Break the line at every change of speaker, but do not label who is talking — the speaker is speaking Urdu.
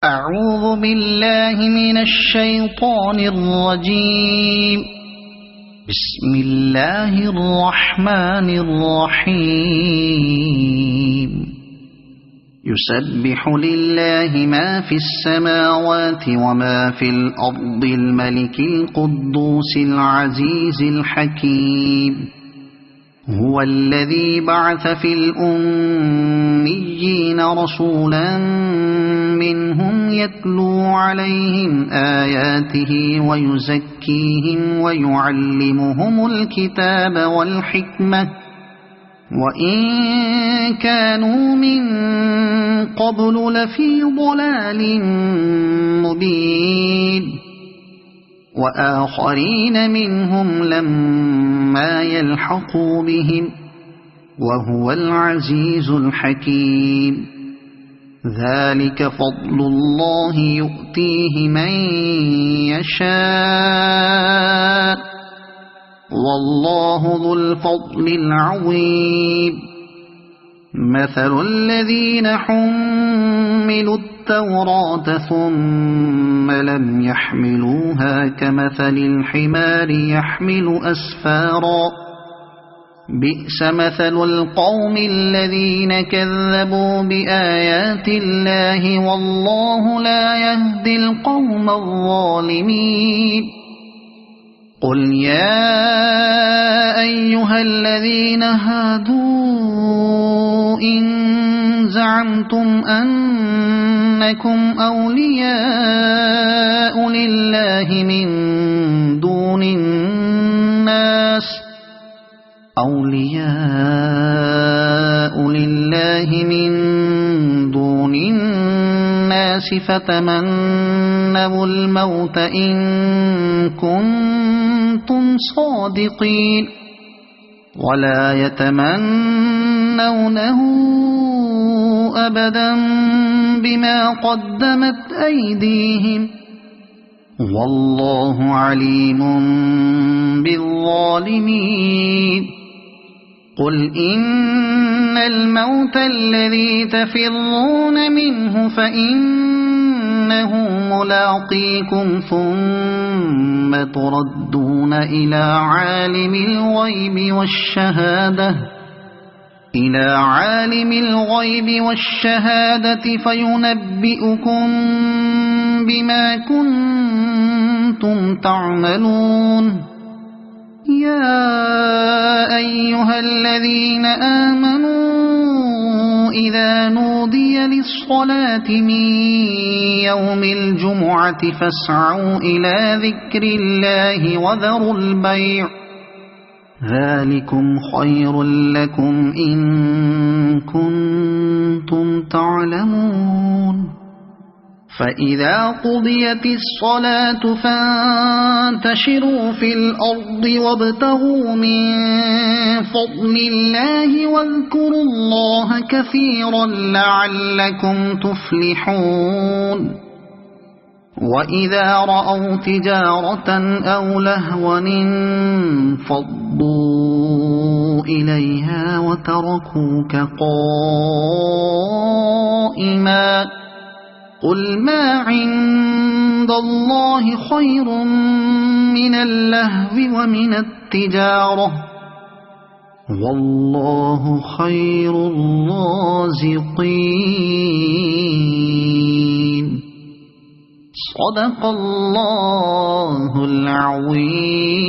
أعوذ بالله من الشيطان الرجيم. بسم الله الرحمن الرحيم. يسبح لله ما في السماوات وما في الأرض الملك القدوس العزيز الحكيم. هو الذي بعث في الأميين رسولا منهم يتلو عليهم آياته ويزكيهم ويعلمهم الكتاب والحكمة وإن كانوا من قبل لفي ضلال مبين. وآخرين منهم لما يلحقوا بهم وهو العزيز الحكيم. ذلك فضل الله يؤتيه من يشاء والله ذو الفضل العظيم. مثل الذين حملوا التوراة ثم لم يحملوها كمثل الحمار يحمل أسفارا. بئس مثل القوم الذين كذبوا بآيات الله والله لا يهدي القوم الظالمين. قل يا أيها الذين هادوا إن زعمتم أنكم أولياء لله من دون الناس فتمنوا الموت إن كنتم صادقين ولا يتمنونه أبدا بما قدمت أيديهم والله عليم بالظالمين. قل إن الموت الذي تفرون منه فإنه ملاقيكم ثم تردون إلى عالم الغيب والشهادة فينبئكم بما كنتم تعملون. يا أيها الذين آمنوا إذا نودي للصلاة من يوم الجمعة فاسعوا إلى ذكر الله وذروا البيع ذلكم خير لكم إن كنتم تعلمون. فإذا قضيت الصلاة فانتشروا في الأرض وابتغوا من فضل الله واذكروا الله كثيرا لعلكم تفلحون. وإذا رأوا تجارة أو لهوا انفضوا إليها وتركوك قائما. قل ما عند الله خير من اللهو ومن التجارة والله خير الرازقين. صدق الله العظيم.